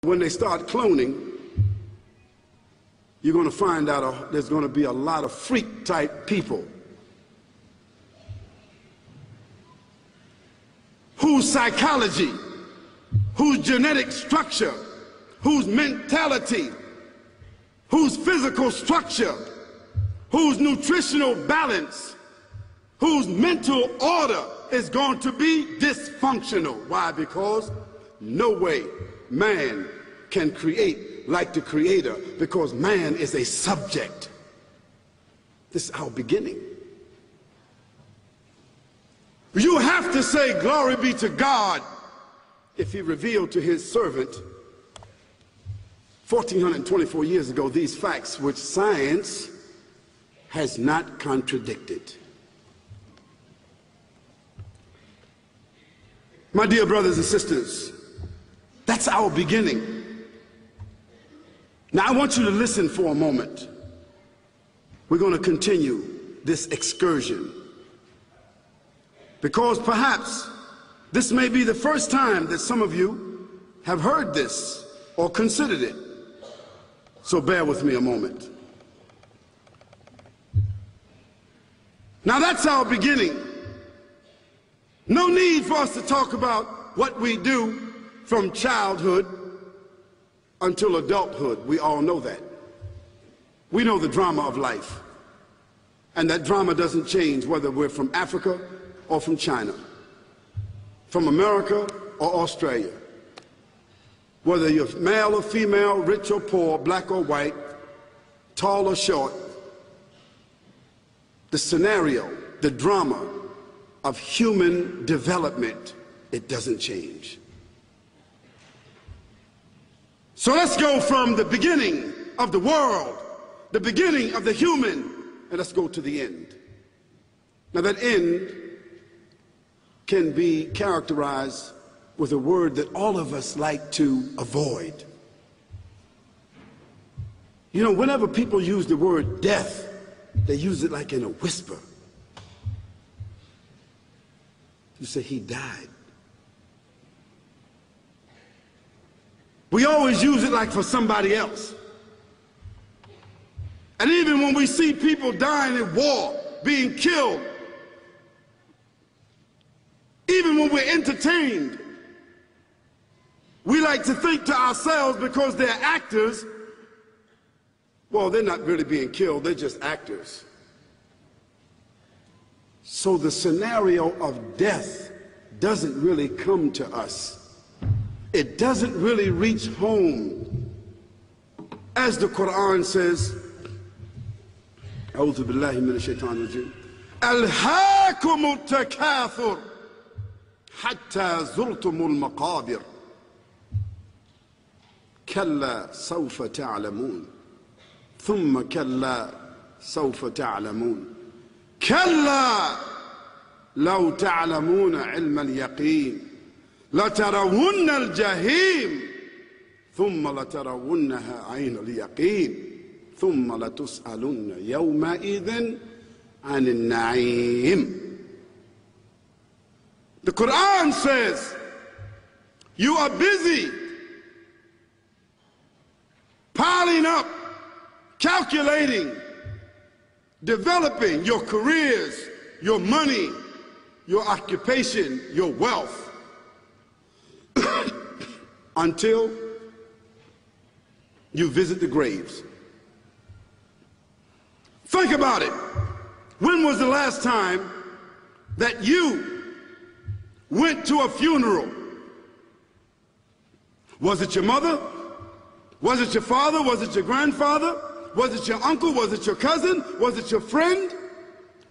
When they start cloning, you're going to find out there's going to be a lot of freak-type people whose psychology, whose genetic structure, whose mentality, whose physical structure, whose nutritional balance, whose mental order is going to be dysfunctional. Why? Because no way man can create like the Creator, because man is a subject. This is our beginning. You have to say glory be to God if he revealed to his servant 1424 years ago these facts which science has not contradicted. My dear brothers and sisters, that's our beginning. Now I want you to listen for a moment. We're going to continue this excursion, because perhaps this may be the first time that some of you have heard this or considered it. So bear with me a moment. Now that's our beginning. No need for us to talk about what we do from childhood until adulthood. We all know that. We know the drama of life. And that drama doesn't change whether we're from Africa or from China, from America or Australia. Whether you're male or female, rich or poor, black or white, tall or short, the scenario, the drama of human development, it doesn't change. So let's go from the beginning of the world, the beginning of the human, and let's go to the end. Now that end can be characterized with a word that all of us like to avoid. You know, whenever people use the word death, they use it like in a whisper. You say, he died. We always use it like for somebody else. And even when we see people dying in war, being killed, even when we're entertained, we like to think to ourselves, because they're actors, well, they're not really being killed, they're just actors. So the scenario of death doesn't really come to us. It doesn't really reach home. As the Quran says, أعوذ بالله من الشيطان الرجيم ألهاكم التكاثر حتى زرتم المقابر كلا سوف تعلمون ثم كلا سوف تعلمون كلا لو تعلمون علم اليقين لترون الجحيم ثم لترونها عين اليقين ثم لتسألن يومئذ عن النعيم. The Quran says you are busy piling up, calculating, developing your careers, your money, your occupation, your wealth, until you visit the graves. Think about it. When was the last time that you went to a funeral? Was it your mother? Was it your father? Was it your grandfather? Was it your uncle? Was it your cousin? Was it your friend?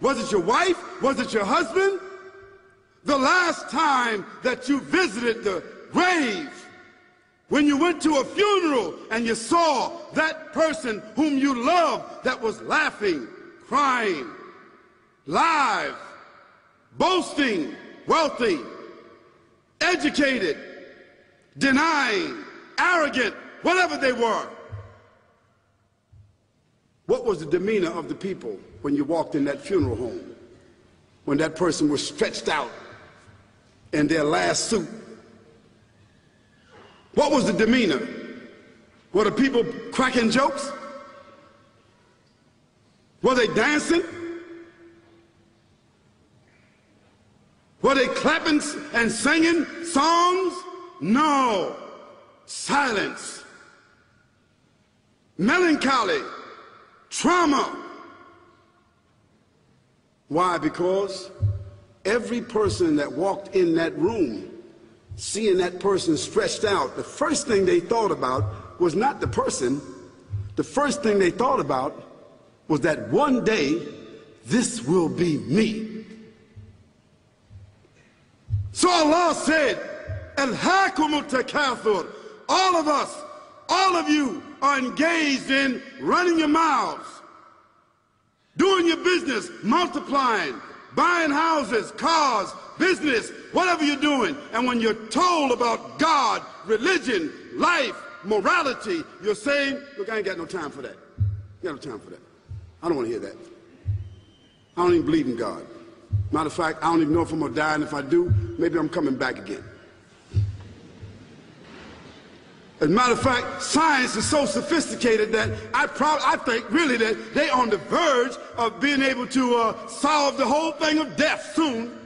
Was it your wife? Was it your husband? The last time that you visited the grave, when you went to a funeral and you saw that person whom you loved that was laughing, crying, live, boasting, wealthy, educated, denying, arrogant, whatever they were. What was the demeanor of the people when you walked in that funeral home? When that person was stretched out in their last suit? What was the demeanor? Were the people cracking jokes? Were they dancing? Were they clapping and singing songs? No. Silence. Melancholy. Trauma. Why? Because every person that walked in that room, seeing that person stretched out, the first thing they thought about was not the person. The first thing they thought about was that one day this will be me. So Allah said, Alhaakumut takathur. All of us, all of you are engaged in running your mouths, doing your business, multiplying, buying houses, cars, business, whatever you're doing. And when you're told about God, religion, life, morality, you're saying, look, I ain't got no time for that. I ain't got no time for that. I don't want to hear that. I don't even believe in God. Matter of fact, I don't even know if I'm going to die, and if I do, maybe I'm coming back again. As a matter of fact, science is so sophisticated that I think really that they're on the verge of being able to solve the whole thing of death soon.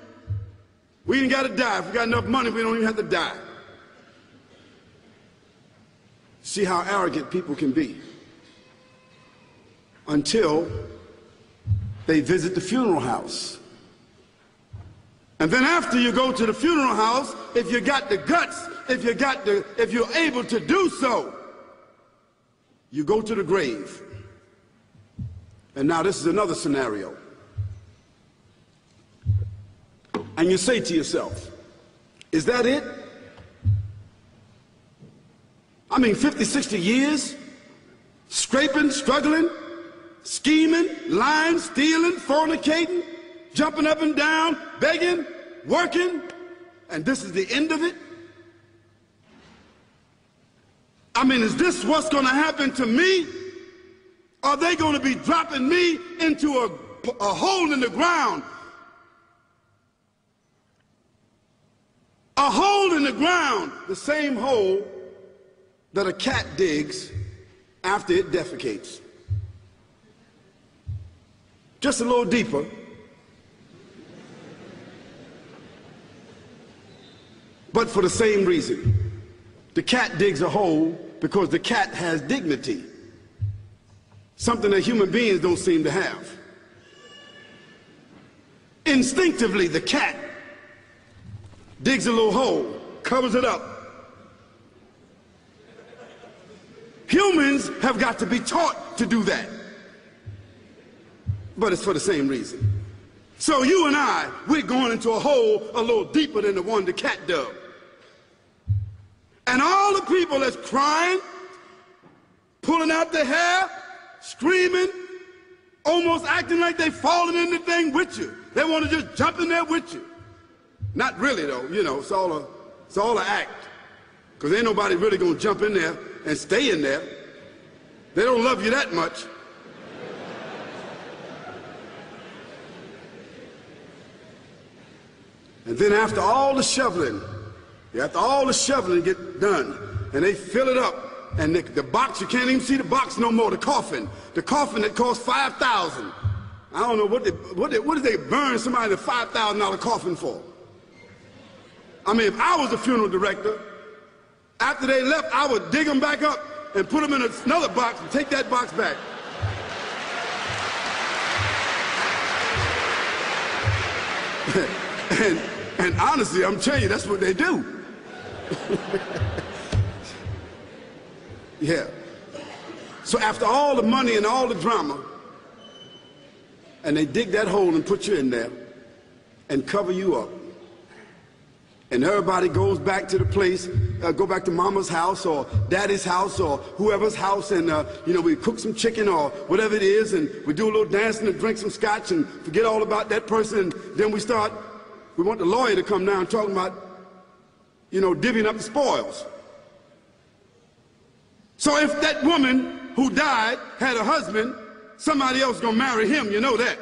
We ain't got to die. If we got enough money, we don't even have to die. See how arrogant people can be until they visit the funeral house. And then after you go to the funeral house, if you got the guts, if you're able to do so, you go to the grave. And now this is another scenario. And you say to yourself, is that it? I mean, 50, 60 years, scraping, struggling, scheming, lying, stealing, fornicating, jumping up and down, begging, working, and this is the end of it? I mean, is this what's going to happen to me? Are they going to be dropping me into a hole in the ground? A hole in the ground, the same hole that a cat digs after it defecates. Just a little deeper. But for the same reason. The cat digs a hole because the cat has dignity. Something that human beings don't seem to have. Instinctively, the cat digs a little hole, covers it up. Humans have got to be taught to do that. But it's for the same reason. So you and I, we're going into a hole a little deeper than the one the cat dug. And all the people that's crying, pulling out their hair, screaming, almost acting like they're falling in the thing with you. They want to just jump in there with you. Not really though, you know, it's all an act. Because ain't nobody really going to jump in there and stay in there. They don't love you that much. And then after all the shoveling get done, and they fill it up, and the box, you can't even see the box no more, the coffin that cost $5,000. I don't know what did they burn somebody the $5,000 coffin for? I mean, if I was the funeral director, after they left, I would dig them back up and put them in another box and take that box back. And honestly, I'm telling you, that's what they do. Yeah. So after all the money and all the drama, and they dig that hole and put you in there and cover you up, and everybody goes back to the place, go back to mama's house or daddy's house or whoever's house, and you know, we cook some chicken or whatever it is, and we do a little dancing and drink some scotch and forget all about that person, and then we want the lawyer to come down talking about, you know, divvying up the spoils. So if that woman who died had a husband, somebody else gonna marry him, you know that.